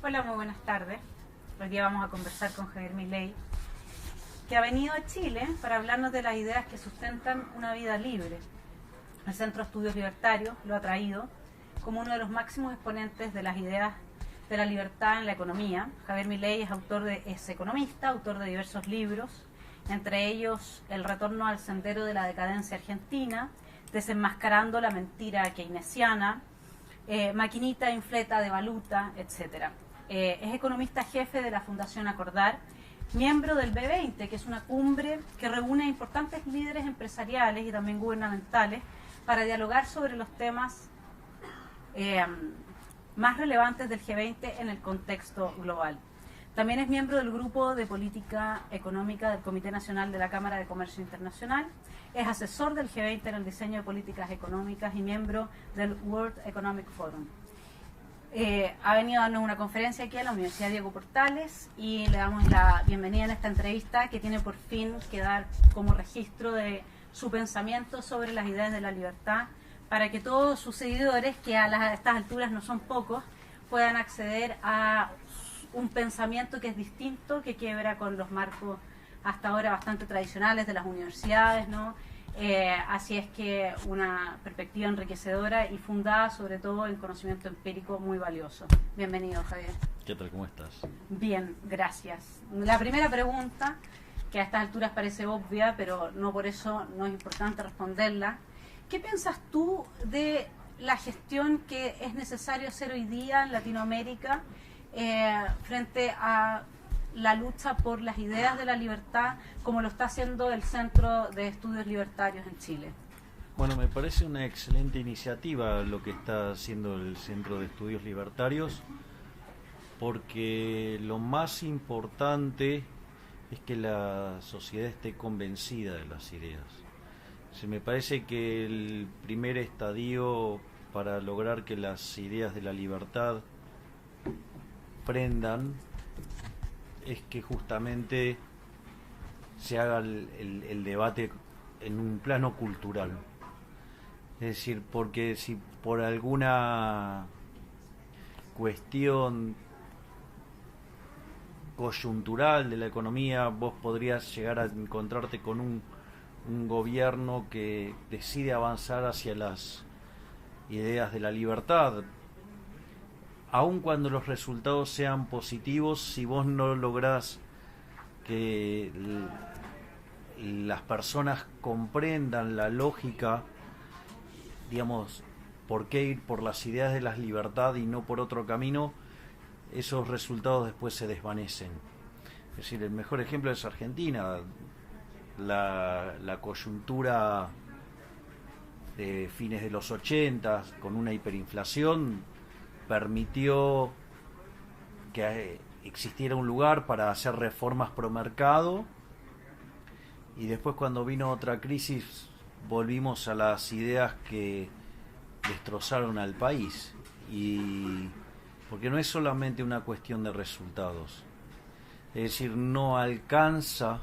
Hola, muy buenas tardes. Hoy día vamos a conversar con Javier Milei, que ha venido a Chile para hablarnos de las ideas que sustentan una vida libre. El Centro de Estudios Libertarios lo ha traído como uno de los máximos exponentes de las ideas de la libertad en la economía. Javier Milei es economista, autor de diversos libros, entre ellos El retorno al sendero de la decadencia argentina, Desenmascarando la mentira keynesiana, Maquinita infleta de valuta, etc. Es economista jefe de la Fundación Acordar, miembro del B20, que es una cumbre que reúne a importantes líderes empresariales y también gubernamentales para dialogar sobre los temas más relevantes del G20 en el contexto global. También es miembro del Grupo de Política Económica del Comité Nacional de la Cámara de Comercio Internacional, es asesor del G20 en el diseño de políticas económicas y miembro del World Economic Forum. Ha venido a darnos una conferencia aquí a la Universidad Diego Portales y le damos la bienvenida en esta entrevista que tiene por fin que dar como registro de su pensamiento sobre las ideas de la libertad para que todos sus seguidores, que a estas alturas no son pocos, puedan acceder a un pensamiento que es distinto, que quiebra con los marcos hasta ahora bastante tradicionales de las universidades, ¿no? Así es que una perspectiva enriquecedora y fundada sobre todo en conocimiento empírico muy valioso. Bienvenido, Javier. ¿Qué tal? ¿Cómo estás? Bien, gracias. La primera pregunta, que a estas alturas parece obvia, pero no por eso no es importante responderla. ¿Qué piensas tú de la gestión que es necesario hacer hoy día en Latinoamérica frente a la lucha por las ideas de la libertad, como lo está haciendo el Centro de Estudios Libertarios en Chile? Bueno, me parece una excelente iniciativa lo que está haciendo el Centro de Estudios Libertarios, porque lo más importante es que la sociedad esté convencida de las ideas. Me parece que el primer estadio para lograr que las ideas de la libertad prendan es que justamente se haga el debate en un plano cultural. Es decir, porque si por alguna cuestión coyuntural de la economía vos podrías llegar a encontrarte con un gobierno que decide avanzar hacia las ideas de la libertad, aun cuando los resultados sean positivos, si vos no lográs que las personas comprendan la lógica, digamos, por qué ir por las ideas de la libertad y no por otro camino, esos resultados después se desvanecen. Es decir, el mejor ejemplo es Argentina. La coyuntura de fines de los 80 con una hiperinflación permitió que existiera un lugar para hacer reformas pro mercado, y después cuando vino otra crisis volvimos a las ideas que destrozaron al país, y porque no es solamente una cuestión de resultados, es decir, no alcanza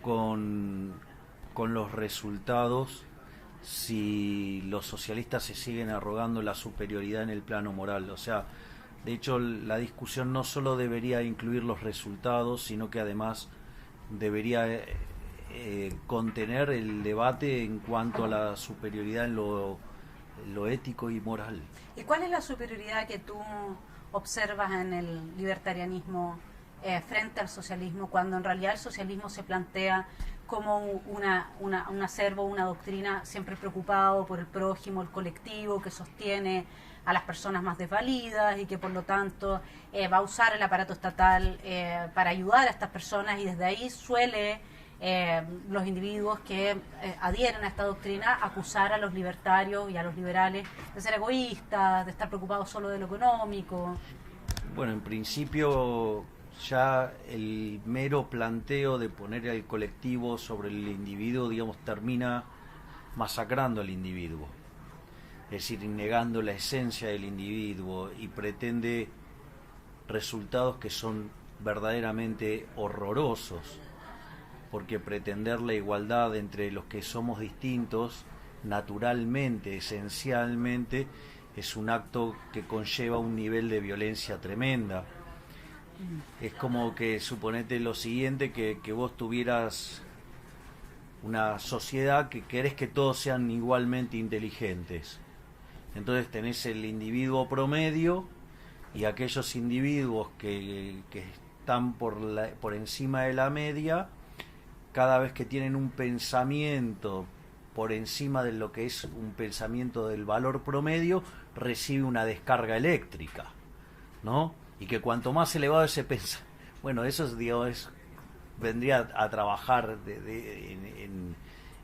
con los resultados si los socialistas se siguen arrogando la superioridad en el plano moral. O sea, de hecho la discusión no solo debería incluir los resultados, sino que además debería contener el debate en cuanto a la superioridad en lo ético y moral. ¿Y cuál es la superioridad que tú observas en el libertarianismo frente al socialismo, cuando en realidad el socialismo se plantea como un acervo, una doctrina siempre preocupado por el prójimo, el colectivo, que sostiene a las personas más desvalidas y que por lo tanto va a usar el aparato estatal para ayudar a estas personas, y desde ahí suele los individuos que adhieren a esta doctrina acusar a los libertarios y a los liberales de ser egoístas, de estar preocupados solo de lo económico? Bueno, en principio ya el mero planteo de poner al colectivo sobre el individuo, digamos, termina masacrando al individuo, es decir, negando la esencia del individuo, y pretende resultados que son verdaderamente horrorosos, porque pretender la igualdad entre los que somos distintos naturalmente, esencialmente, es un acto que conlleva un nivel de violencia tremenda. Es como que suponete lo siguiente, que vos tuvieras una sociedad que querés que todos sean igualmente inteligentes. Entonces tenés el individuo promedio y aquellos individuos que están por encima de la media, cada vez que tienen un pensamiento por encima de lo que es un pensamiento del valor promedio, recibe una descarga eléctrica, ¿no? Y que cuanto más elevado ese pensamiento, bueno, eso digamos, vendría a trabajar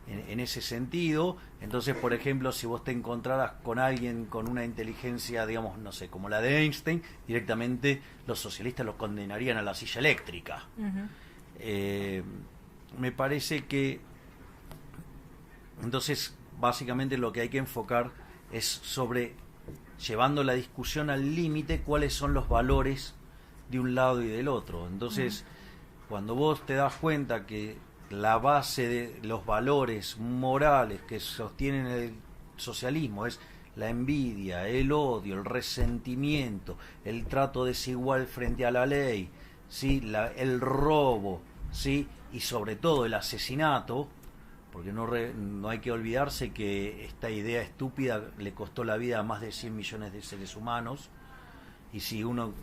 en ese sentido. Entonces, por ejemplo, si vos te encontraras con alguien con una inteligencia, digamos, no sé, como la de Einstein, directamente los socialistas los condenarían a la silla eléctrica. Me parece que entonces básicamente lo que hay que enfocar es sobre, llevando la discusión al límite, cuáles son los valores de un lado y del otro. Entonces, cuando vos te das cuenta que la base de los valores morales que sostienen el socialismo es la envidia, el odio, el resentimiento, el trato desigual frente a la ley, ¿sí? El robo, ¿sí? Y sobre todo el asesinato, porque no hay que olvidarse que esta idea estúpida le costó la vida a más de 100 millones de seres humanos, y si uno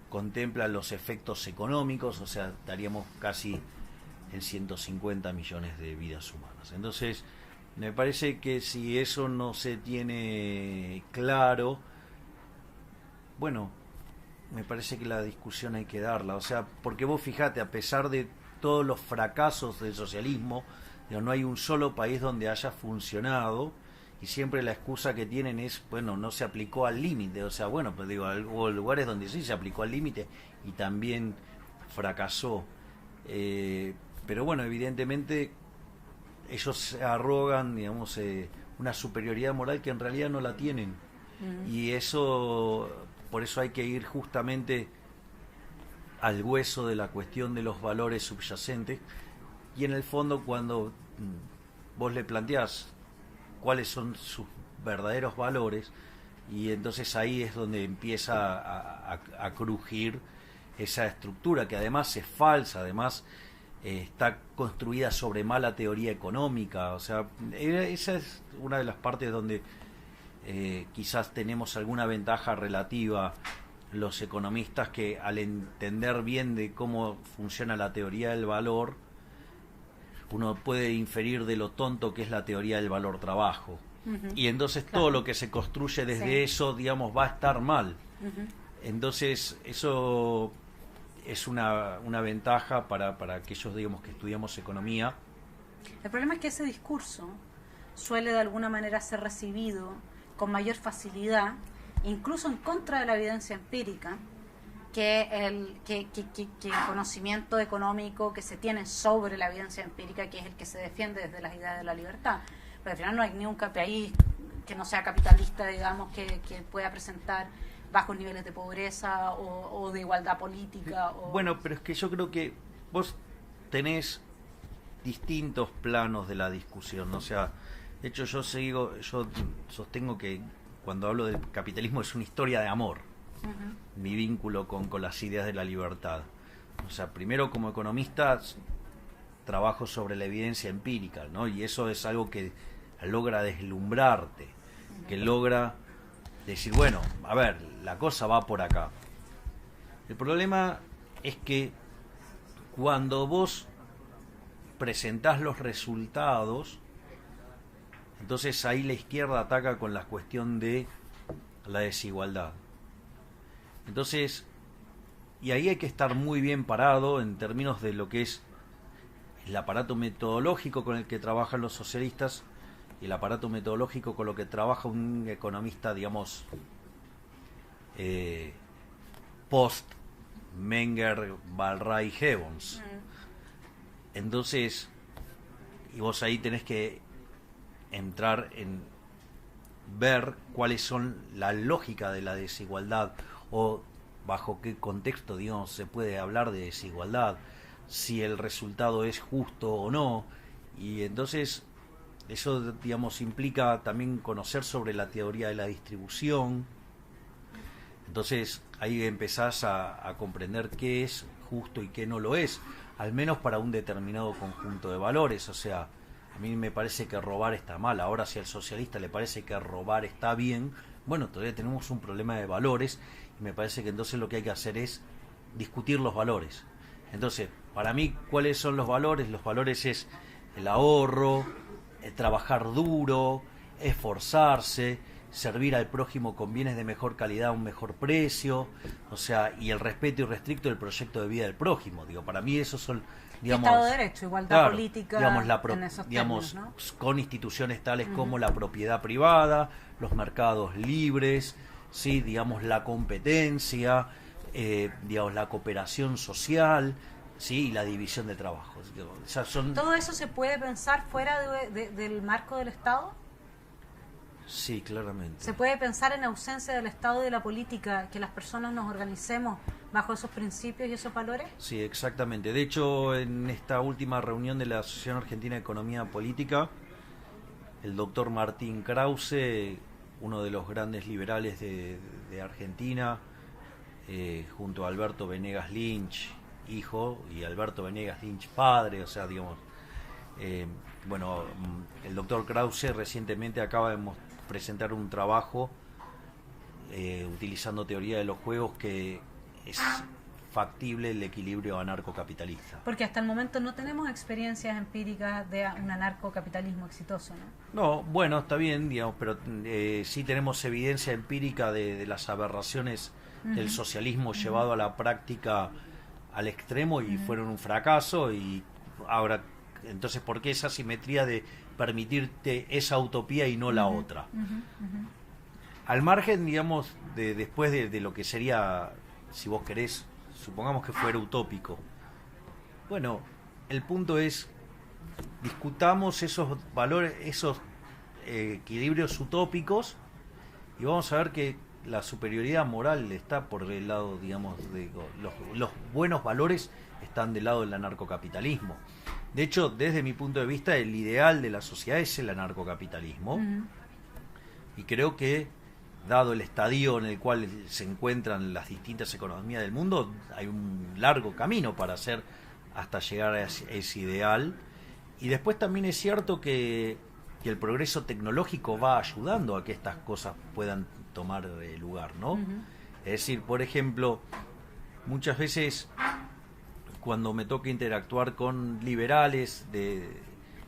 contempla los efectos económicos, o sea, estaríamos casi en 150 millones de vidas humanas. Entonces, me parece que si eso no se tiene claro, bueno, me parece que la discusión hay que darla. O sea, porque vos fijate, a pesar de todos los fracasos del socialismo, no hay un solo país donde haya funcionado, y siempre la excusa que tienen es, bueno, no se aplicó al límite. O sea, bueno, pues digo, hubo lugares donde sí se aplicó al límite y también fracasó. Pero bueno, evidentemente ellos se arrogan, digamos, una superioridad moral que en realidad no la tienen. Y eso, por eso hay que ir justamente al hueso de la cuestión de los valores subyacentes. Y en el fondo, cuando vos le planteás cuáles son sus verdaderos valores, y entonces ahí es donde empieza a crujir esa estructura, que además es falsa, además está construida sobre mala teoría económica. O sea, esa es una de las partes donde quizás tenemos alguna ventaja relativa los economistas, que al entender bien de cómo funciona la teoría del valor, uno puede inferir de lo tonto que es la teoría del valor trabajo. Y entonces todo lo que se construye desde eso, digamos, va a estar mal. Entonces eso es una ventaja para aquellos, digamos, que estudiamos economía. El problema es que ese discurso suele de alguna manera ser recibido con mayor facilidad, incluso en contra de la evidencia empírica, que el conocimiento económico que se tiene sobre la evidencia empírica, que es el que se defiende desde las ideas de la libertad. Pero al final no hay ni un país que no sea capitalista, digamos, que pueda presentar bajos niveles de pobreza o de igualdad política. Bueno, pero es que yo creo que vos tenés distintos planos de la discusión. O sea, de hecho yo sostengo que cuando hablo del capitalismo es una historia de amor. Mi vínculo con las ideas de la libertad. O sea, primero como economista trabajo sobre la evidencia empírica, ¿no? Y eso es algo que logra deslumbrarte, que logra decir, bueno, a ver, la cosa va por acá. El problema es que cuando vos presentás los resultados, entonces ahí la izquierda ataca con la cuestión de la desigualdad. Entonces, y ahí hay que estar muy bien parado en términos de lo que es el aparato metodológico con el que trabajan los socialistas y el aparato metodológico con lo que trabaja un economista, digamos, post Menger, Ballray, Gibbons. Entonces, y vos ahí tenés que entrar en ver cuáles son la lógica de la desigualdad, o bajo qué contexto, digamos, se puede hablar de desigualdad, si el resultado es justo o no. Y entonces eso, digamos, implica también conocer sobre la teoría de la distribución. Entonces ahí empezás a comprender qué es justo y qué no lo es, al menos para un determinado conjunto de valores. O sea, a mí me parece que robar está mal. Ahora, si al socialista le parece que robar está bien, bueno, todavía tenemos un problema de valores, y me parece que entonces lo que hay que hacer es discutir los valores. Entonces, para mí, ¿cuáles son los valores? Los valores es el ahorro, el trabajar duro, esforzarse, servir al prójimo con bienes de mejor calidad a un mejor precio, o sea, y el respeto irrestricto del proyecto de vida del prójimo. Digo, para mí esos son, digamos, Estado de Derecho, igualdad, claro, política, digamos, en esos digamos, términos, ¿no? Con instituciones tales como la propiedad privada, los mercados libres, sí, digamos, la competencia, digamos, la cooperación social, sí, y la división de trabajo. O sea, ¿Todo eso se puede pensar fuera del marco del Estado? Sí, claramente. ¿Se puede pensar en ausencia del Estado y de la política, que las personas nos organicemos bajo esos principios y esos valores? Sí, exactamente. De hecho, en esta última reunión de la Asociación Argentina de Economía Política, el doctor Martín Krause, uno de los grandes liberales de Argentina, junto a Alberto Venegas Lynch, hijo, y Alberto Venegas Lynch, padre, o sea, digamos, bueno, el doctor Krause recientemente acaba de presentar un trabajo utilizando teoría de los juegos que es factible el equilibrio anarcocapitalista. Porque hasta el momento no tenemos experiencias empíricas de un anarcocapitalismo exitoso, ¿no? No, bueno, está bien, digamos, pero sí tenemos evidencia empírica de las aberraciones del socialismo llevado a la práctica al extremo y fueron un fracaso. Y ahora, entonces, ¿por qué esa simetría de permitirte esa utopía y no la otra? Al margen, digamos, después de lo que sería, si vos querés, supongamos que fuera utópico. Bueno, el punto es, discutamos esos valores, esos equilibrios utópicos, y vamos a ver que la superioridad moral está por el lado, digamos, de los buenos valores están del lado del anarcocapitalismo. De hecho, desde mi punto de vista, el ideal de la sociedad es el anarcocapitalismo. Y creo que, dado el estadio en el cual se encuentran las distintas economías del mundo, hay un largo camino para hacer hasta llegar a ese ideal. Y después también es cierto que el progreso tecnológico va ayudando a que estas cosas puedan tomar lugar, ¿no? Es decir, por ejemplo, muchas veces cuando me toca interactuar con liberales que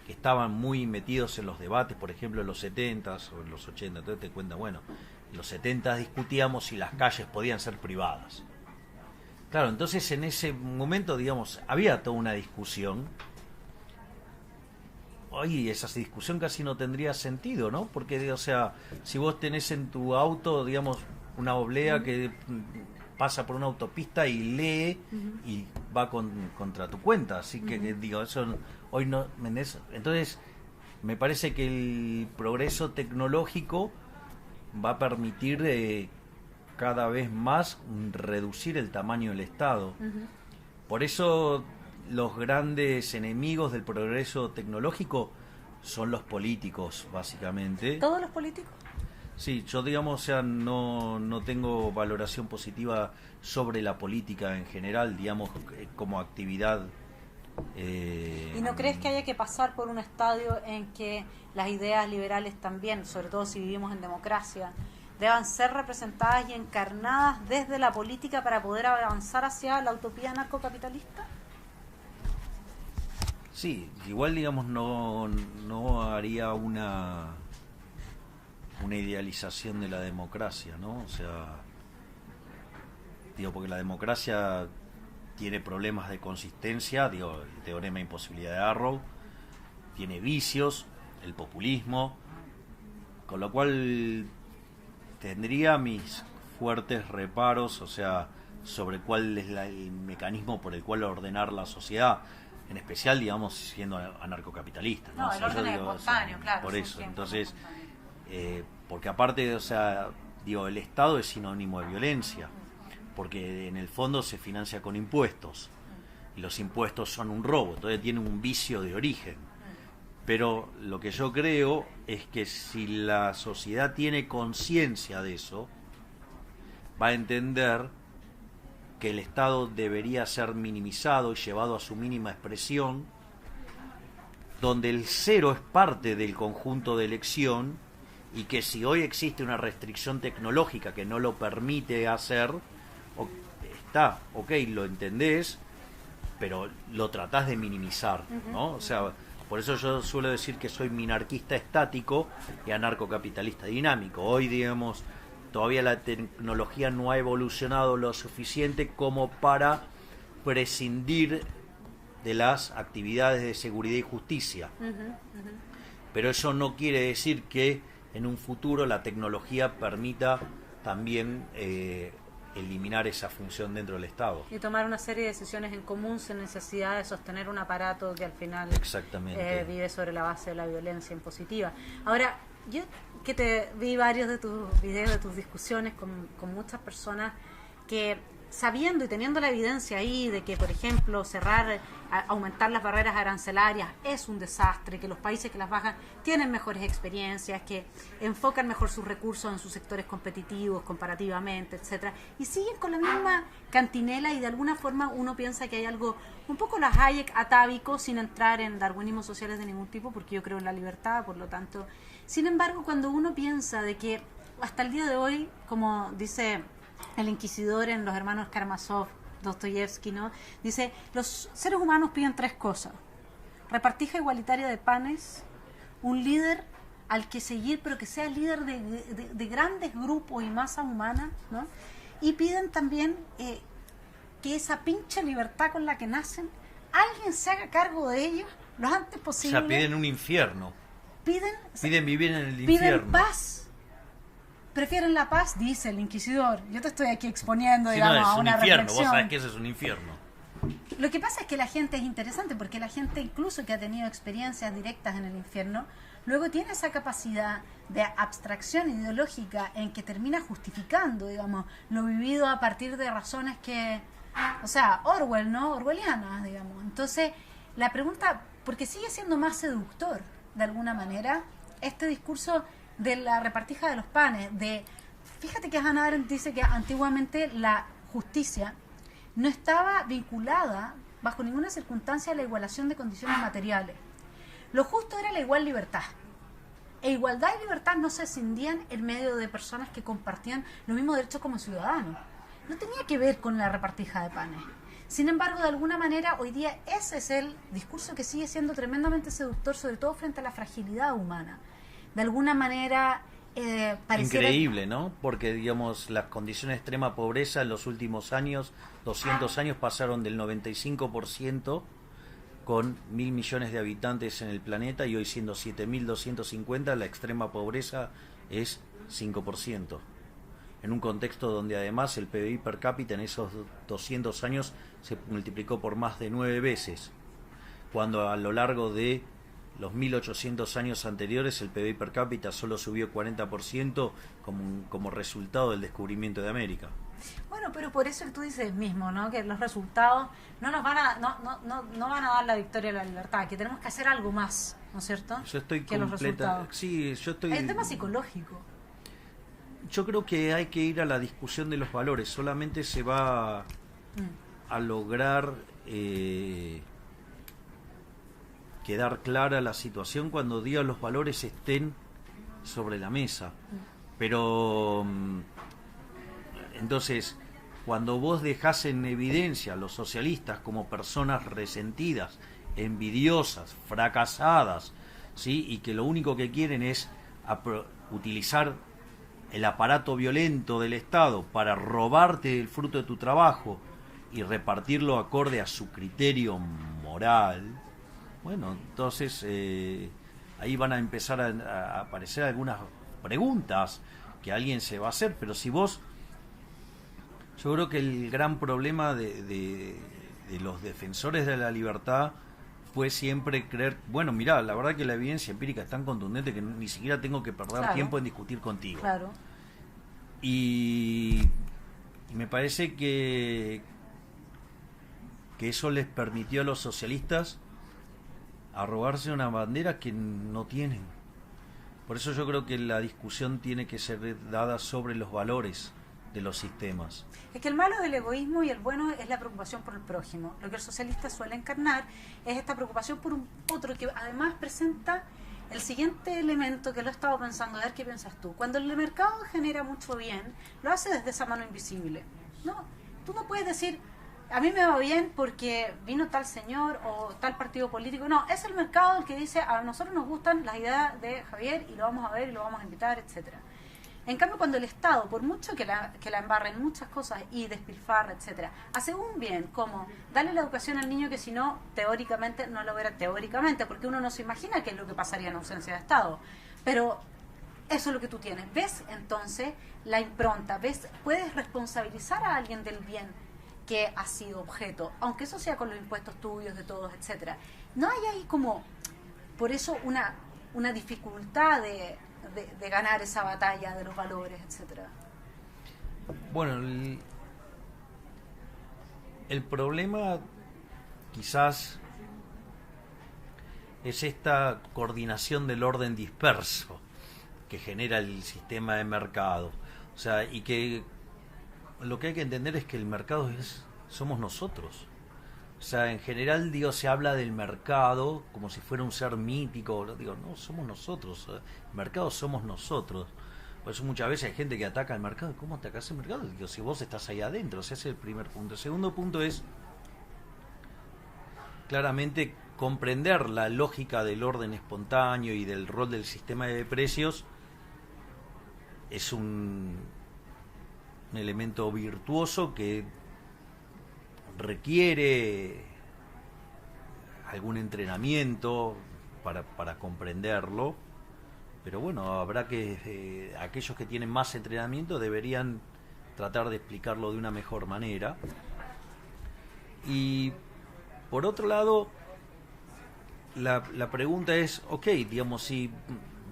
estaban muy metidos en los debates, por ejemplo en los 70s o en los 80, entonces te cuenta, bueno, en los 70 discutíamos si las calles podían ser privadas. Claro, entonces en ese momento, digamos, había toda una discusión. Hoy esa discusión casi no tendría sentido, ¿no? Porque, o sea, si vos tenés en tu auto, digamos, una oblea que pasa por una autopista y lee y va contra tu cuenta, así que digo, eso hoy no, ¿entendés? Entonces, me parece que el progreso tecnológico va a permitir cada vez más reducir el tamaño del Estado. Por eso los grandes enemigos del progreso tecnológico son los políticos, básicamente. ¿Todos los políticos? Sí, yo, digamos, o sea, no tengo valoración positiva sobre la política en general, digamos, como actividad. ¿Y no crees que haya que pasar por un estadio en que las ideas liberales también, sobre todo si vivimos en democracia, deban ser representadas y encarnadas desde la política para poder avanzar hacia la utopía anarcocapitalista? Sí, igual, digamos, no haría una idealización de la democracia, ¿no? O sea, digo, porque la democracia tiene problemas de consistencia, digo, el teorema de imposibilidad de Arrow, tiene vicios, el populismo, con lo cual tendría mis fuertes reparos, o sea, sobre cuál es el mecanismo por el cual ordenar la sociedad, en especial, digamos, siendo anarcocapitalista, ¿no? No, o sea, el orden es espontáneo, claro. Por eso, entonces, porque aparte, o sea, digo, el Estado es sinónimo de violencia, porque en el fondo se financia con impuestos, y los impuestos son un robo, entonces tienen un vicio de origen. Pero lo que yo creo es que si la sociedad tiene conciencia de eso, va a entender que el Estado debería ser minimizado y llevado a su mínima expresión, donde el cero es parte del conjunto de elección, y que si hoy existe una restricción tecnológica que no lo permite hacer, está, ok, lo entendés, pero lo tratás de minimizar, ¿no? O sea, por eso yo suelo decir que soy minarquista estático y anarcocapitalista dinámico. Hoy, digamos, todavía la tecnología no ha evolucionado lo suficiente como para prescindir de las actividades de seguridad y justicia. Pero eso no quiere decir que en un futuro la tecnología permita también eliminar esa función dentro del Estado. Y tomar una serie de decisiones en común sin necesidad de sostener un aparato que al final vive sobre la base de la violencia impositiva. Ahora, yo que te vi varios de tus videos, de tus discusiones con muchas personas que, sabiendo y teniendo la evidencia ahí de que, por ejemplo, aumentar las barreras arancelarias es un desastre, que los países que las bajan tienen mejores experiencias, que enfocan mejor sus recursos en sus sectores competitivos comparativamente, etcétera, y siguen con la misma cantinela, y de alguna forma uno piensa que hay algo un poco la Hayek atávico, sin entrar en darwinismos sociales de ningún tipo, porque yo creo en la libertad, por lo tanto. Sin embargo, cuando uno piensa de que hasta el día de hoy, como dice el inquisidor en Los Hermanos Karamazov, Dostoyevsky, ¿no? Dice, los seres humanos piden tres cosas: repartija igualitaria de panes, un líder al que seguir, pero que sea líder de grandes grupos y masa humana, ¿no? Y piden también que esa pinche libertad con la que nacen, alguien se haga cargo de ellos lo antes posible. O sea, piden un infierno. Piden vivir en el infierno. Piden paz. Prefieren la paz, dice el inquisidor. Yo te estoy aquí exponiendo, digamos, no, es a una un infierno. reflexión. Vos sabés que eso es un infierno. Lo que pasa es que la gente es interesante, porque la gente, incluso que ha tenido experiencias directas en el infierno, luego tiene esa capacidad de abstracción ideológica en que termina justificando, digamos, lo vivido a partir de razones que, o sea, Orwell, ¿no? Orwellianas, digamos. Entonces, la pregunta, porque sigue siendo más seductor, de alguna manera, este discurso de la repartija de los panes, fíjate que Hannah Arendt dice que antiguamente la justicia no estaba vinculada bajo ninguna circunstancia a la igualación de condiciones materiales. Lo justo era la igual libertad. E igualdad y libertad no se escindían en medio de personas que compartían los mismos derechos como ciudadanos. No tenía que ver con la repartija de panes. Sin embargo, de alguna manera, hoy día ese es el discurso que sigue siendo tremendamente seductor, sobre todo frente a la fragilidad humana. De alguna manera, pareciera... Increíble, ¿no? Porque, digamos, las condiciones de extrema pobreza en los últimos años, 200 años, pasaron del 95% con 1.000 millones de habitantes en el planeta, y hoy, siendo 7.250, la extrema pobreza es 5%. En un contexto donde además el PBI per cápita en esos 200 años se multiplicó por más de 9 veces, cuando a lo largo de los 1800 años anteriores el PBI per cápita solo subió 40% como resultado del descubrimiento de América. Bueno, pero por eso tú dices mismo, ¿no? Que los resultados no nos van a no van a dar la victoria a la libertad, que tenemos que hacer algo más, ¿no es cierto? Yo estoy que los resultados. Sí, yo estoy... Hay un tema psicológico. Yo creo que hay que ir a la discusión de los valores. Solamente se va a lograr quedar clara la situación cuando diga los valores estén sobre la mesa. Pero entonces, cuando vos dejás en evidencia a los socialistas como personas resentidas, envidiosas, fracasadas, ¿sí? Y que lo único que quieren es utilizar el aparato violento del Estado para robarte el fruto de tu trabajo y repartirlo acorde a su criterio moral, bueno, entonces ahí van a empezar a aparecer algunas preguntas que alguien se va a hacer. Pero si vos, yo creo que el gran problema de los defensores de la libertad fue siempre creer, bueno, mirá, la verdad que la evidencia empírica es tan contundente que ni siquiera tengo que perder tiempo en discutir contigo. Claro. Y me parece que eso les permitió a los socialistas arrogarse una bandera que no tienen. Por eso yo creo que la discusión tiene que ser dada sobre los valores de los sistemas. Es que el malo del egoísmo y el bueno es la preocupación por el prójimo. Lo que el socialista suele encarnar es esta preocupación por un otro, que además presenta el siguiente elemento que lo he estado pensando, a ver qué piensas tú. Cuando el mercado genera mucho bien, lo hace desde esa mano invisible. No, tú no puedes decir, a mí me va bien porque vino tal señor o tal partido político. No, es el mercado el que dice, a nosotros nos gustan las ideas de Javier y lo vamos a ver y lo vamos a invitar, etcétera. En cambio, cuando el Estado, por mucho que la embarre en muchas cosas y despilfarra, etcétera, hace un bien, como darle la educación al niño que si no, teóricamente, no lo verá teóricamente, porque uno no se imagina qué es lo que pasaría en ausencia de Estado. Pero eso es lo que tú tienes. ¿Ves entonces la impronta? ¿Ves? Puedes responsabilizar a alguien del bien que ha sido objeto, aunque eso sea con los impuestos tuyos, de todos, etcétera. No hay ahí como, por eso, una dificultad de ganar esa batalla de los valores, etcétera. Bueno, el problema quizás es esta coordinación del orden disperso que genera el sistema de mercado. O sea, y que lo que hay que entender es que el mercado somos nosotros. O sea, en general, se habla del mercado como si fuera un ser mítico. No, somos nosotros. El mercado somos nosotros. Por eso muchas veces hay gente que ataca al mercado. ¿Cómo atacas el mercado? Si vos estás ahí adentro. Ese es el primer punto. El segundo punto es, claramente, comprender la lógica del orden espontáneo y del rol del sistema de precios. Es un elemento virtuoso que requiere algún entrenamiento para comprenderlo, pero bueno, habrá que aquellos que tienen más entrenamiento deberían tratar de explicarlo de una mejor manera. Y por otro lado, la pregunta es, ok, digamos, si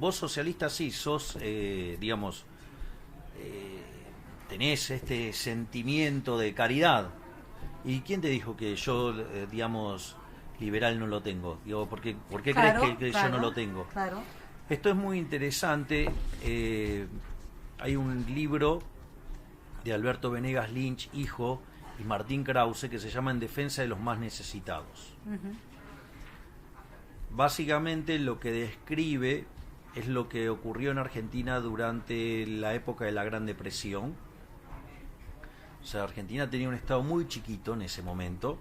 vos socialista sí sos, tenés este sentimiento de caridad, ¿y quién te dijo que yo, liberal no lo tengo? ¿Por qué Claro, crees que claro, yo no lo tengo? Claro. Esto es muy interesante. Hay un libro de Alberto Venegas Lynch, hijo, y Martín Krause, que se llama En defensa de los más necesitados. Uh-huh. Básicamente lo que describe es lo que ocurrió en Argentina durante la época de la Gran Depresión. O sea, Argentina tenía un estado muy chiquito en ese momento.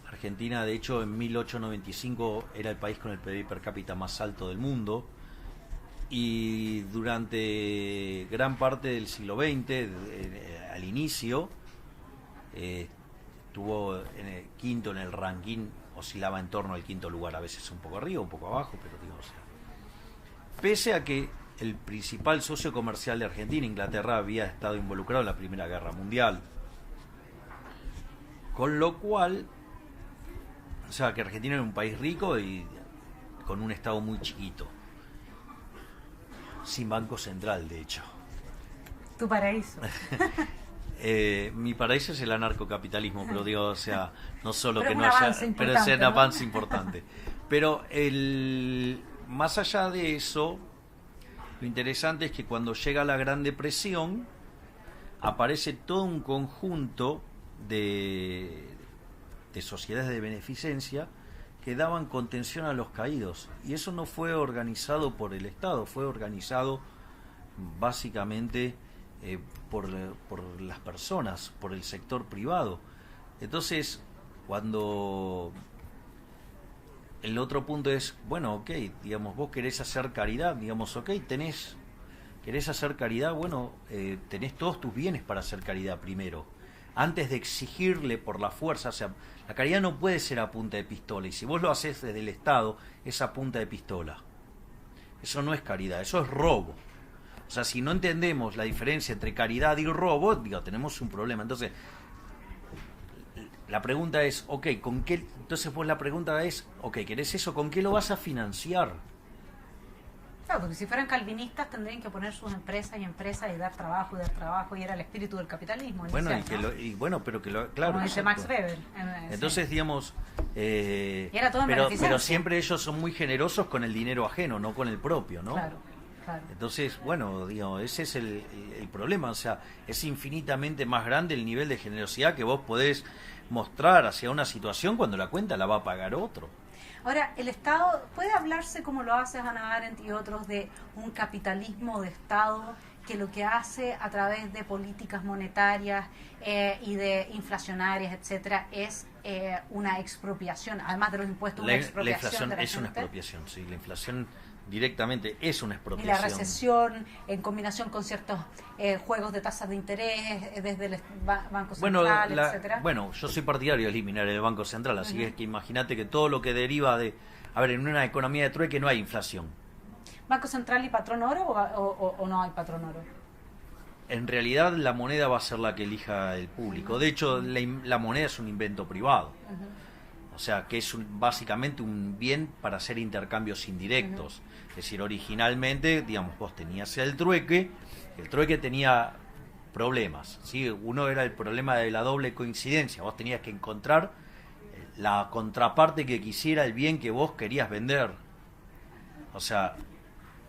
Argentina, de hecho, en 1895 era el país con el PIB per cápita más alto del mundo. Y durante gran parte del siglo XX, al inicio, estuvo en el quinto en el ranking, oscilaba en torno al quinto lugar, a veces un poco arriba, un poco abajo, pero pese a que el principal socio comercial de Argentina, Inglaterra, había estado involucrado en la Primera Guerra Mundial. Con lo cual, o sea, que Argentina era un país rico y con un estado muy chiquito. Sin banco central, de hecho. Tu paraíso. Mi paraíso es el anarcocapitalismo, pero o sea, no solo pero que no haya, pero es un ¿no? avance importante. Pero más allá de eso, lo interesante es que cuando llega la Gran Depresión, aparece todo un conjunto de sociedades de beneficencia que daban contención a los caídos. Y eso no fue organizado por el Estado, fue organizado básicamente por las personas, por el sector privado. Entonces, cuando el otro punto es, bueno, ok, vos querés hacer caridad, ok, querés hacer caridad, bueno, tenés todos tus bienes para hacer caridad primero, antes de exigirle por la fuerza. O sea, la caridad no puede ser a punta de pistola, y si vos lo haces desde el Estado, es a punta de pistola. Eso no es caridad, eso es robo. O sea, si no entendemos la diferencia entre caridad y robo, tenemos un problema. Entonces, la pregunta es, ok, ¿con qué? Entonces la pregunta es, ok, ¿querés eso? ¿Con qué lo vas a financiar? Claro, porque si fueran calvinistas tendrían que poner sus empresas y dar trabajo, y era el espíritu del capitalismo. Bueno, inicial, claro. Como dice Exacto. Max Weber. Entonces, sí. Y era todo en beneficencia. Pero siempre ellos son muy generosos con el dinero ajeno, no con el propio, ¿no? Claro, claro. Entonces, bueno, digo, ese es el problema. O sea, es infinitamente más grande el nivel de generosidad que vos podés mostrar hacia una situación cuando la cuenta la va a pagar otro. Ahora, el Estado, ¿puede hablarse, como lo hace Hannah Arendt y otros, de un capitalismo de Estado que lo que hace a través de políticas monetarias y de inflacionarias, etcétera, es una expropiación, además de los impuestos, una expropiación la inflación de la es una gente? expropiación, sí, la inflación directamente es una Y expropiación. la recesión, en combinación con ciertos juegos de tasas de interés desde el Banco Central, etcétera. Bueno, yo soy partidario de eliminar el Banco Central, así que es que imagínate que todo lo que deriva de... A ver, en una economía de trueque no hay inflación. ¿Banco Central y patrón oro o no hay patrón oro? En realidad la moneda va a ser la que elija el público. De hecho, la moneda es un invento privado. O sea, que es básicamente un bien para hacer intercambios indirectos. Es decir, originalmente, digamos, vos tenías el trueque tenía problemas, ¿sí? Uno era el problema de la doble coincidencia, vos tenías que encontrar la contraparte que quisiera el bien que vos querías vender. O sea,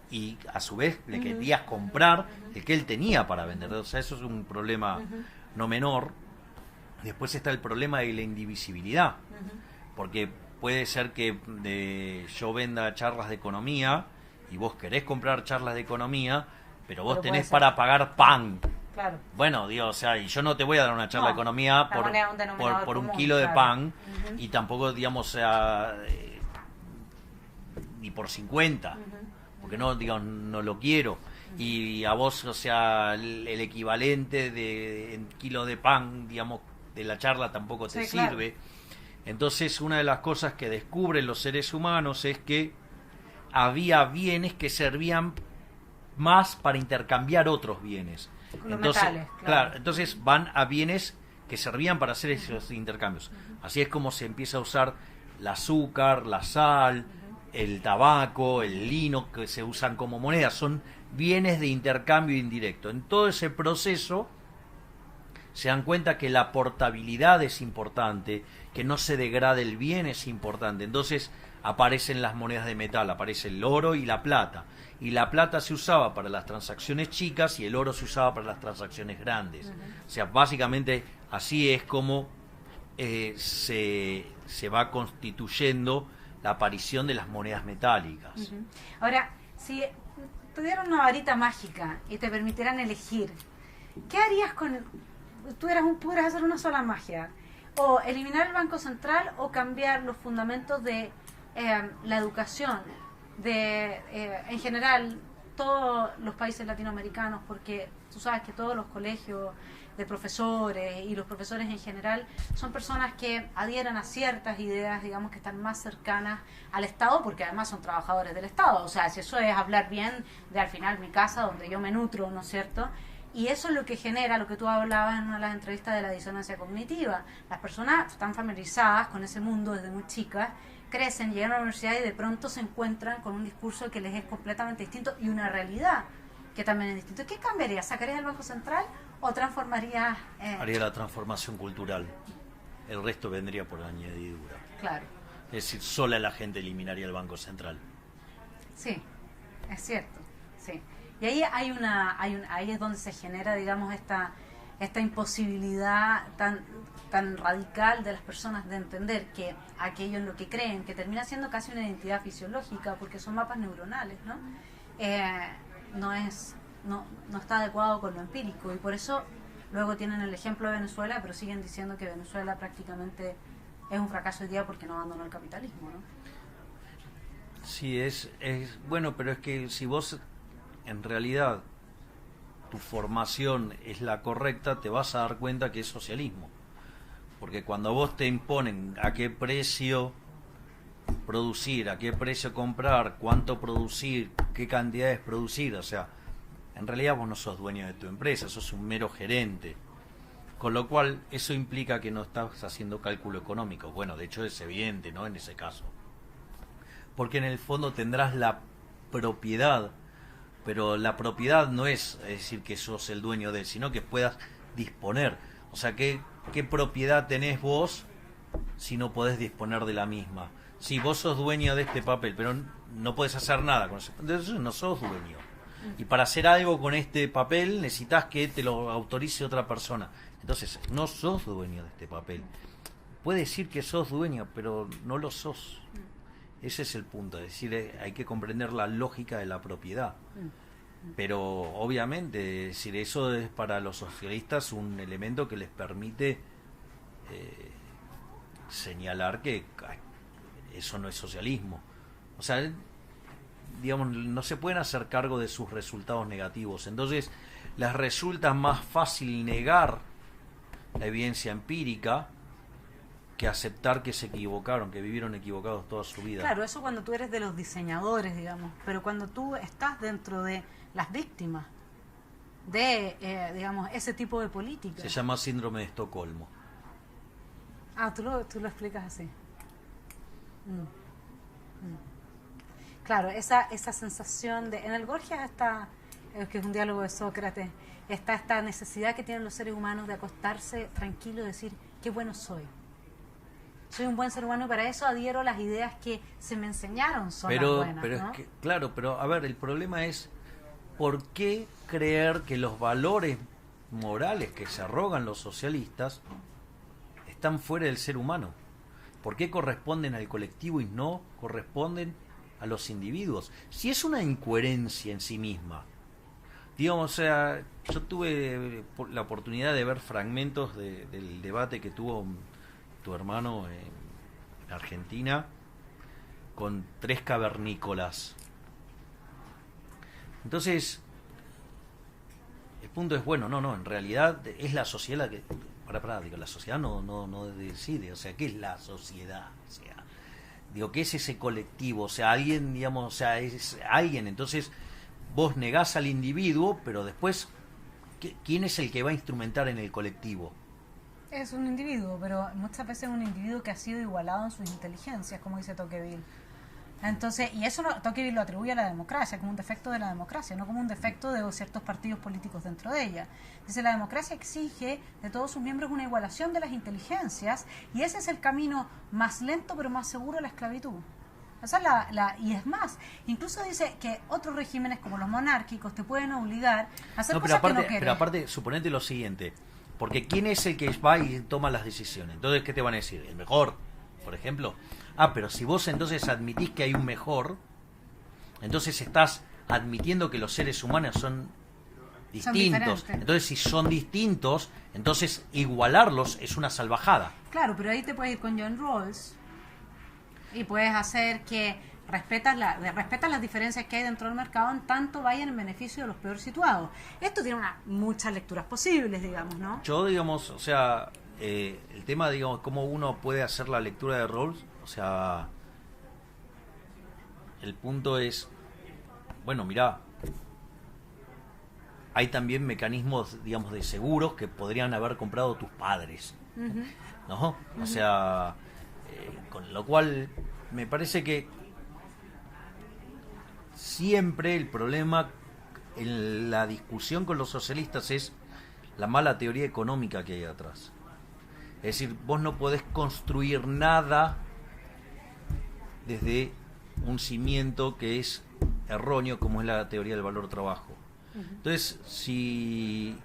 y a su vez le querías comprar el que él tenía para vender. O sea, eso es un problema no menor. Después está el problema de la indivisibilidad. Porque puede ser que yo venda charlas de economía y vos querés comprar charlas de economía, pero vos tenés para pagar pan. Claro. Bueno, digo, o sea, y yo no te voy a dar una charla de economía por un kilo de pan, y tampoco, digamos, o sea, ni por 50, porque no, digamos, no lo quiero. Y a vos, o sea, el equivalente de en kilo de pan, digamos, de la charla tampoco te sirve. Claro. Entonces, una de las cosas que descubren los seres humanos es que había bienes que servían más para intercambiar otros bienes. Entonces, metales, claro, entonces van a bienes que servían para hacer esos intercambios. Así es como se empieza a usar el azúcar, la sal, el tabaco, el lino, que se usan como monedas. Son bienes de intercambio indirecto. En todo ese proceso se dan cuenta que la portabilidad es importante, que no se degrade el bien es importante. Entonces aparecen las monedas de metal, aparece el oro y la plata. Y la plata se usaba para las transacciones chicas y el oro se usaba para las transacciones grandes. O sea, básicamente así es como se va constituyendo la aparición de las monedas metálicas. Ahora, si te dieran una varita mágica y te permitieran elegir, ¿qué harías con... pudieras hacer una sola magia? O eliminar el Banco Central o cambiar los fundamentos de la educación en general todos los países latinoamericanos, porque tú sabes que todos los colegios de profesores y los profesores en general son personas que adhieren a ciertas ideas, digamos, que están más cercanas al Estado, porque además son trabajadores del Estado. O sea, si eso es hablar bien de al final mi casa donde yo me nutro, ¿no es cierto? Y eso es lo que genera, lo que tú hablabas en una de las entrevistas de la disonancia cognitiva. Las personas están familiarizadas con ese mundo desde muy chicas, crecen, llegan a la universidad y de pronto se encuentran con un discurso que les es completamente distinto y una realidad que también es distinta. ¿Qué cambiarías? ¿Sacarías el Banco Central o transformarías...? Haría la transformación cultural. El resto vendría por añadidura. Claro. Es decir, sola la gente eliminaría el Banco Central. Sí, es cierto, sí. Y ahí ahí es donde se genera, digamos, esta imposibilidad tan radical de las personas de entender que aquello en lo que creen, que termina siendo casi una identidad fisiológica, porque son mapas neuronales, ¿no? No está adecuado con lo empírico, y por eso luego tienen el ejemplo de Venezuela, pero siguen diciendo que Venezuela prácticamente es un fracaso hoy día porque no abandonó el capitalismo, ¿no? Sí, es bueno, pero es que si vos en realidad tu formación es la correcta, te vas a dar cuenta que es socialismo. Porque cuando vos te imponen a qué precio producir, a qué precio comprar, cuánto producir, qué cantidades producir, o sea, en realidad vos no sos dueño de tu empresa, sos un mero gerente. Con lo cual, eso implica que no estás haciendo cálculo económico. Bueno, de hecho es evidente, ¿no? En ese caso. Porque en el fondo tendrás la propiedad, pero la propiedad no es decir que sos el dueño de él, sino que puedas disponer. O sea, ¿qué propiedad tenés vos si no podés disponer de la misma? Si vos sos dueño de este papel, pero no podés hacer nada con ese, entonces no sos dueño. Y para hacer algo con este papel necesitas que te lo autorice otra persona. Entonces no sos dueño de este papel. Puedes decir que sos dueño, pero no lo sos. Ese es el punto. Es decir, hay que comprender la lógica de la propiedad. Pero obviamente, es decir, eso es para los socialistas un elemento que les permite señalar que eso no es socialismo. O sea, digamos, no se pueden hacer cargo de sus resultados negativos. Entonces, les resulta más fácil negar la evidencia empírica que aceptar que se equivocaron, que vivieron equivocados toda su vida. Claro, eso cuando tú eres de los diseñadores, digamos, pero cuando tú estás dentro de las víctimas de, digamos, ese tipo de política. Se llama síndrome de Estocolmo. Ah, tú lo explicas así. Claro, esa sensación de... En el Gorgias está, que es un diálogo de Sócrates, está esta necesidad que tienen los seres humanos de acostarse tranquilo y decir, qué bueno soy. Soy un buen ser humano y para eso adhiero a las ideas que se me enseñaron son las buenas, pero ¿no? es que, claro, pero a ver, el problema es ¿por qué creer que los valores morales que se arrogan los socialistas están fuera del ser humano? ¿Por qué corresponden al colectivo y no corresponden a los individuos? Si es una incoherencia en sí misma. Digamos, o sea, yo tuve la oportunidad de ver fragmentos del debate que tuvo tu hermano en Argentina con 3 cavernícolas. Entonces, el punto es, bueno, no, en realidad es la sociedad la que... digo, la sociedad no decide, o sea, ¿qué es la sociedad? O sea, digo, ¿qué es ese colectivo? O sea, alguien, digamos, o sea, es alguien, entonces vos negás al individuo, pero después, ¿quién es el que va a instrumentar en el colectivo? Es un individuo, pero muchas veces es un individuo que ha sido igualado en sus inteligencias, como dice Tocqueville. Entonces, y eso Tocqueville lo atribuye a la democracia, como un defecto de la democracia, no como un defecto de ciertos partidos políticos dentro de ella. Dice, la democracia exige de todos sus miembros una igualación de las inteligencias, y ese es el camino más lento pero más seguro de la esclavitud. O sea, y es más, incluso dice que otros regímenes como los monárquicos te pueden obligar a hacer cosas que no quieres. Pero aparte, suponete lo siguiente, porque ¿quién es el que va y toma las decisiones? Entonces, ¿qué te van a decir? ¿El mejor, por ejemplo? Ah, pero si vos entonces admitís que hay un mejor, entonces estás admitiendo que los seres humanos son distintos. Entonces, si son distintos, entonces igualarlos es una salvajada. Claro, pero ahí te puedes ir con John Rawls y puedes hacer que respetas las diferencias que hay dentro del mercado, en tanto vayan en beneficio de los peor situados. Esto tiene muchas lecturas posibles, digamos, ¿no? Yo, digamos, o sea, el tema, digamos, cómo uno puede hacer la lectura de Rawls, o sea, el punto es, bueno, mirá, hay también mecanismos, digamos, de seguros que podrían haber comprado tus padres, ¿no? O sea, con lo cual me parece que siempre el problema en la discusión con los socialistas es la mala teoría económica que hay atrás. Es decir, vos no podés construir nada desde un cimiento que es erróneo, como es la teoría del valor trabajo. Entonces, si...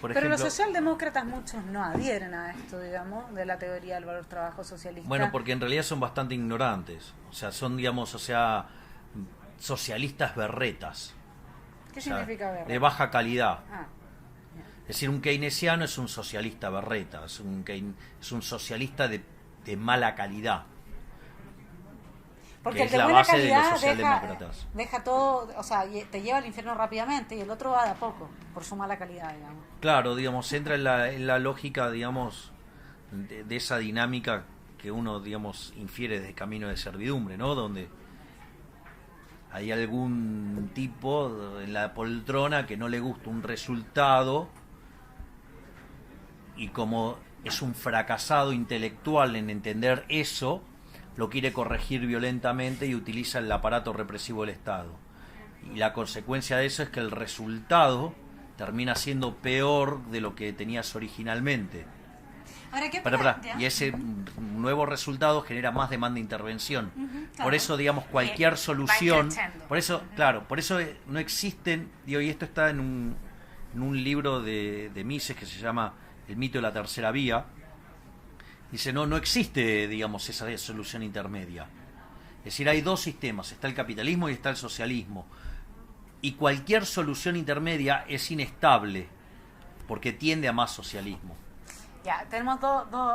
Pero los socialdemócratas muchos no adhieren a esto, digamos, de la teoría del valor trabajo socialista. Bueno, porque en realidad son bastante ignorantes. O sea, son, digamos, o sea, socialistas berretas. ¿Qué significa berreta? De baja calidad. Ah. Es decir, un keynesiano es un socialista berreta, es un socialista de mala calidad. Porque el de buena calidad deja todo, o sea, te lleva al infierno rápidamente y el otro va de a poco, por su mala calidad, digamos. Claro, digamos, entra en la lógica, digamos, de esa dinámica que uno, digamos, infiere de camino de servidumbre, ¿no? Donde hay algún tipo en la poltrona que no le gusta un resultado y como es un fracasado intelectual en entender eso, lo quiere corregir violentamente y utiliza el aparato represivo del Estado. Y la consecuencia de eso es que el resultado termina siendo peor de lo que tenías originalmente. Ahora, ¿qué Y ese nuevo resultado genera más demanda de intervención. Claro. Por eso, digamos, cualquier solución... Por eso, claro, por eso no existen... y esto está en un libro de Mises que se llama El mito de la tercera vía. Dice, no existe, digamos, esa solución intermedia. Es decir, hay dos sistemas, está el capitalismo y está el socialismo. Y cualquier solución intermedia es inestable, porque tiende a más socialismo. Ya, tenemos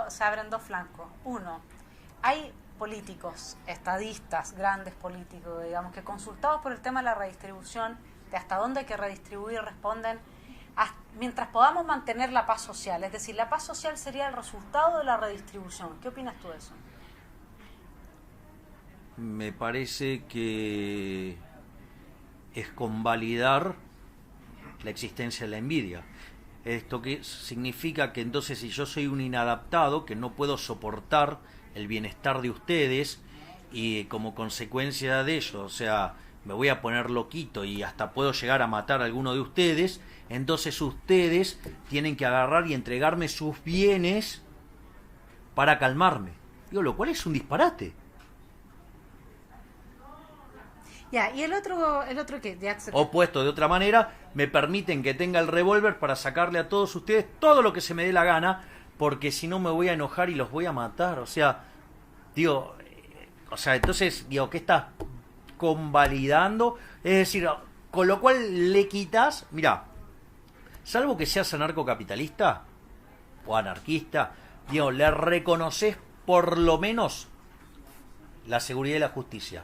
se abren dos flancos. Uno, hay políticos, estadistas, grandes políticos, digamos, que consultados por el tema de la redistribución, de hasta dónde hay que redistribuir, responden, mientras podamos mantener la paz social. Es decir, la paz social sería el resultado de la redistribución. ¿Qué opinas tú de eso? Me parece que es convalidar la existencia de la envidia. Esto que significa que entonces si yo soy un inadaptado, que no puedo soportar el bienestar de ustedes y como consecuencia de ello, o sea, me voy a poner loquito y hasta puedo llegar a matar a alguno de ustedes, entonces ustedes tienen que agarrar y entregarme sus bienes para calmarme. Digo, lo cual es un disparate. Ya, y el otro que ya se... O puesto de otra manera, me permiten que tenga el revólver para sacarle a todos ustedes todo lo que se me dé la gana, porque si no me voy a enojar y los voy a matar. O sea, digo, entonces, digo, ¿qué estás convalidando? Es decir, con lo cual le quitas, mira, salvo que seas anarcocapitalista o anarquista, digo, le reconoces por lo menos la seguridad y la justicia.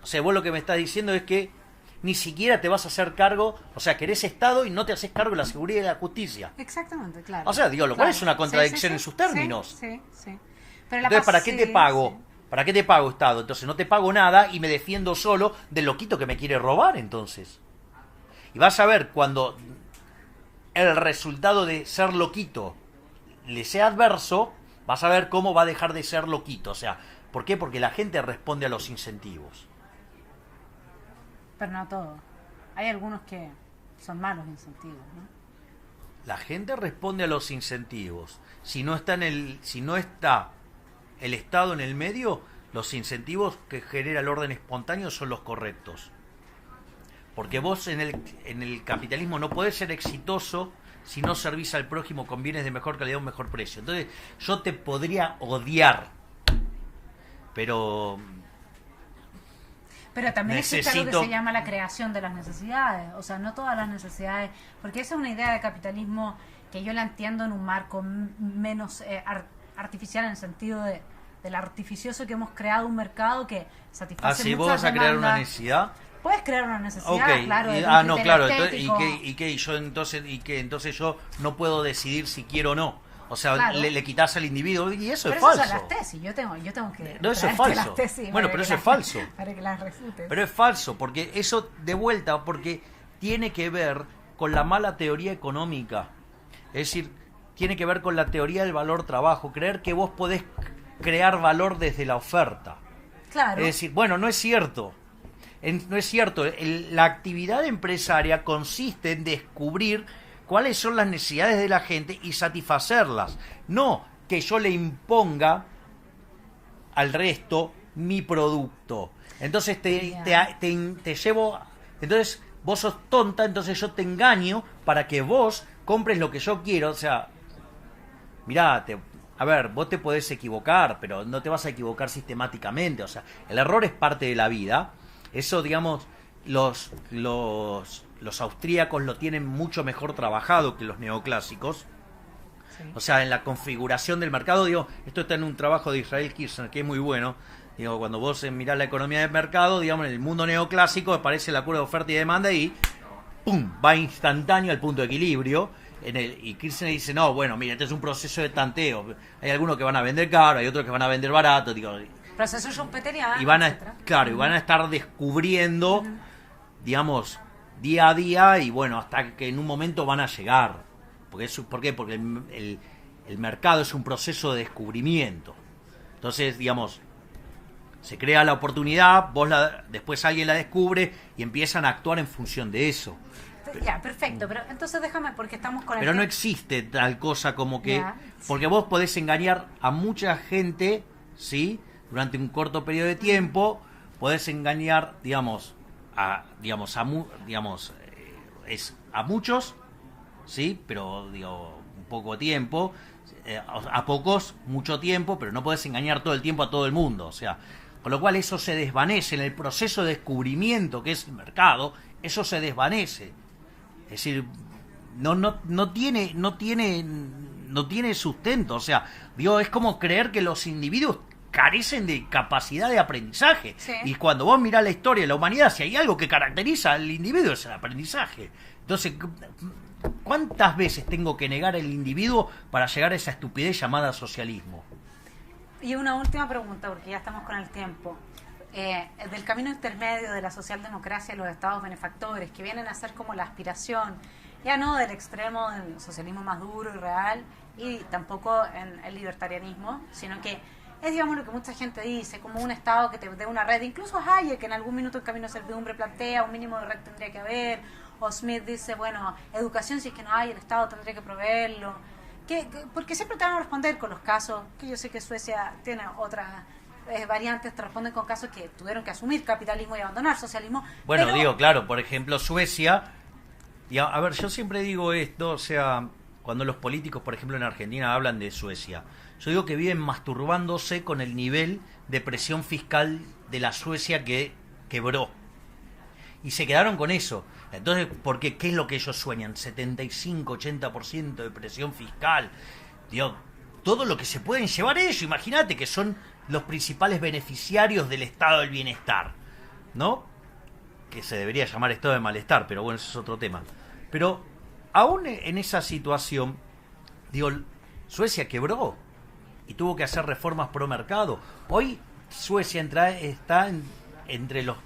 O sea, vos lo que me estás diciendo es que ni siquiera te vas a hacer cargo, o sea, que eres Estado y no te haces cargo de la seguridad y la justicia. Exactamente, claro. O sea, digo, lo cual es una contradicción en sus términos. Sí. Pero entonces, ¿para qué te pago? Sí. ¿Para qué te pago, Estado? Entonces no te pago nada y me defiendo solo del loquito que me quiere robar, entonces. Y vas a ver cuando el resultado de ser loquito le sea adverso, vas a ver cómo va a dejar de ser loquito. O sea, ¿por qué? Porque la gente responde a los incentivos. Pero no todo. Hay algunos que son malos incentivos, ¿no? La gente responde a los incentivos. Si no está el Estado en el medio, los incentivos que genera el orden espontáneo son los correctos. Porque vos en el capitalismo no podés ser exitoso si no servís al prójimo con bienes de mejor calidad a un mejor precio. Entonces, yo te podría odiar, pero también existe algo que se llama la creación de las necesidades. O sea, no todas las necesidades, porque esa es una idea de capitalismo que yo la entiendo en un marco menos artificial, en el sentido del artificioso, que hemos creado un mercado que satisface si muchas vos vas a demandas. crear una necesidad. Puedes crear una necesidad, Okay. claro. Claro. Entonces yo no puedo decidir si quiero o no. O sea, claro. le quitas al individuo y eso pero es falso. Esas son las tesis. Yo tengo que... No, eso es falso. Bueno, pero eso es falso. Para que las refutes. Pero es falso, porque eso de vuelta, porque tiene que ver con la mala teoría económica. Es decir, tiene que ver con la teoría del valor trabajo. Creer que vos podés crear valor desde la oferta. Claro. Es decir, bueno, no es cierto. No es cierto. La actividad empresaria consiste en descubrir cuáles son las necesidades de la gente y satisfacerlas. No que yo le imponga al resto mi producto. Entonces te llevo... Entonces vos sos tonta, entonces yo te engaño para que vos compres lo que yo quiero. O sea, mirá, a ver, vos te podés equivocar, pero no te vas a equivocar sistemáticamente. O sea, el error es parte de la vida. Eso, digamos, los austríacos lo tienen mucho mejor trabajado que los neoclásicos. Sí. O sea, en la configuración del mercado, digo, esto está en un trabajo de Israel Kirchner que es muy bueno. Digo, cuando vos mirás la economía del mercado, digamos, en el mundo neoclásico aparece la curva de oferta y demanda y ¡pum! Va instantáneo al punto de equilibrio. Y Kirchner dice, no, bueno, mira, este es un proceso de tanteo. Hay algunos que van a vender caro, hay otros que van a vender barato. Digo, proceso schumpeteriano, y van a estar descubriendo, digamos, día a día, y bueno, hasta que en un momento van a llegar. ¿Por qué? Porque el mercado es un proceso de descubrimiento. Entonces, digamos, Se crea la oportunidad, después alguien la descubre y empiezan a actuar en función de eso. Ya, perfecto, pero entonces déjame, porque estamos con el... Pero no existe tal cosa como que... Ya. Porque vos podés engañar a mucha gente, ¿sí? Durante un corto periodo de tiempo, podés engañar, a muchos, ¿sí? Pero, un poco tiempo, a pocos, mucho tiempo, pero no podés engañar todo el tiempo a todo el mundo, o sea... Con lo cual eso se desvanece en el proceso de descubrimiento que es el mercado, eso se desvanece. Es decir, no tiene sustento. O sea, es como creer que los individuos carecen de capacidad de aprendizaje. Sí. Y cuando vos mirás la historia de la humanidad, si hay algo que caracteriza al individuo es el aprendizaje. Entonces, ¿cuántas veces tengo que negar al individuo para llegar a esa estupidez llamada socialismo? Y una última pregunta, porque ya estamos con el tiempo. Del camino intermedio de la socialdemocracia y los estados benefactores, que vienen a ser como la aspiración, ya no del extremo del socialismo más duro y real, y tampoco en el libertarianismo, sino que es, digamos, lo que mucha gente dice, como un estado que te dé una red. Incluso Hayek, que en algún minuto el camino de servidumbre plantea un mínimo de red tendría que haber, o Smith dice, bueno, educación si es que no hay, el estado tendría que proveerlo. Porque siempre te van a responder con los casos, que yo sé que Suecia tiene otras variantes, te responden con casos que tuvieron que asumir capitalismo y abandonar socialismo. Bueno, pero... claro, por ejemplo, Suecia, y a ver, yo siempre digo esto, o sea, cuando los políticos, por ejemplo, en Argentina hablan de Suecia, yo digo que viven masturbándose con el nivel de presión fiscal de la Suecia que quebró. Y se quedaron con eso. Entonces, ¿qué es lo que ellos sueñan? 75-80% de presión fiscal. Todo lo que se pueden llevar ellos. Imagínate que son los principales beneficiarios del estado del bienestar, ¿no? Que se debería llamar estado de malestar, pero bueno, ese es otro tema. Pero aún en esa situación, Suecia quebró y tuvo que hacer reformas pro mercado. Hoy Suecia está entre los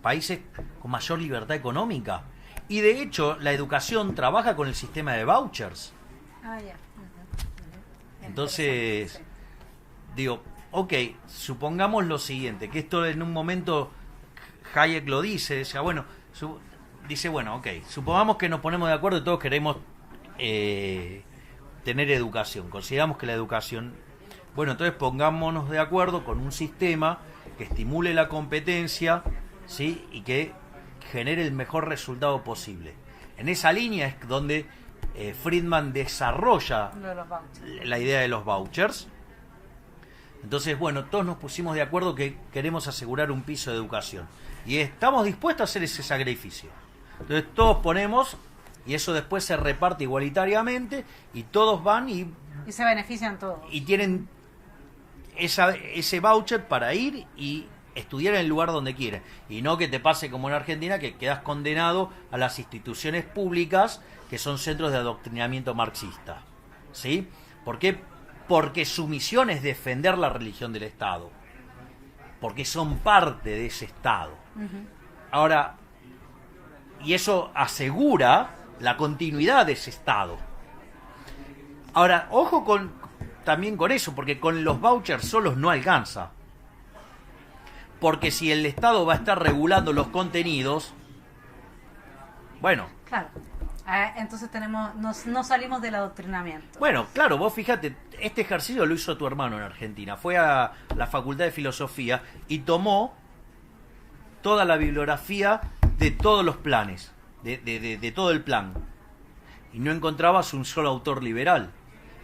países con mayor libertad económica. Y de hecho, la educación trabaja con el sistema de vouchers. Ya. Entonces, ok, supongamos lo siguiente, que esto en un momento Hayek lo dice, bueno, ok, supongamos que nos ponemos de acuerdo y todos queremos tener educación, consideramos que la educación, bueno, entonces pongámonos de acuerdo con un sistema que estimule la competencia, ¿sí? Y que genere el mejor resultado posible. En esa línea es donde Friedman desarrolla la idea de los vouchers. Entonces, bueno, todos nos pusimos de acuerdo que queremos asegurar un piso de educación y estamos dispuestos a hacer ese sacrificio. Entonces todos ponemos, y eso después se reparte igualitariamente, y todos van y se benefician todos. Y tienen ese voucher para ir y estudiar en el lugar donde quieran. Y no que te pase como en Argentina, que quedas condenado a las instituciones públicas que son centros de adoctrinamiento marxista. ¿Sí? ¿Por qué? Porque su misión es defender la religión del Estado. Porque son parte de ese Estado. Uh-huh. Ahora, y eso asegura la continuidad de ese Estado. Ahora, ojo también con eso, porque con los vouchers solos no alcanza. Porque si el Estado va a estar regulando los contenidos, bueno. Claro. Entonces no salimos del adoctrinamiento. Bueno, claro, vos fíjate, este ejercicio lo hizo tu hermano en Argentina. Fue a la Facultad de Filosofía y tomó toda la bibliografía de todos los planes, de todo el plan. Y no encontrabas un solo autor liberal.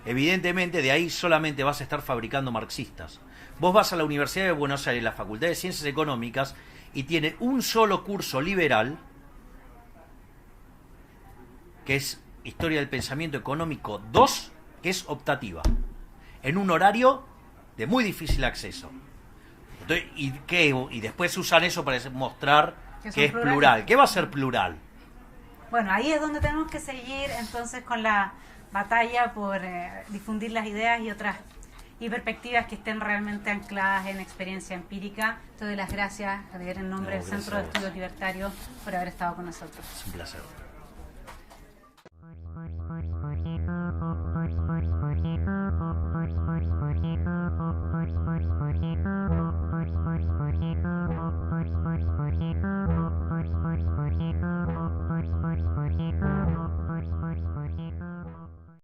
Evidentemente, de ahí solamente vas a estar fabricando marxistas. Vos vas a la Universidad de Buenos Aires, la Facultad de Ciencias Económicas, y tiene un solo curso liberal, que es Historia del Pensamiento Económico 2, que es optativa, en un horario de muy difícil acceso. Entonces, y después usan eso para mostrar que es plural. ¿Qué va a ser plural? Bueno, ahí es donde tenemos que seguir entonces con la batalla por difundir las ideas y perspectivas que estén realmente ancladas en experiencia empírica. Te doy las gracias, Javier, en nombre del Centro de Estudios Libertarios, por haber estado con nosotros. Es un placer.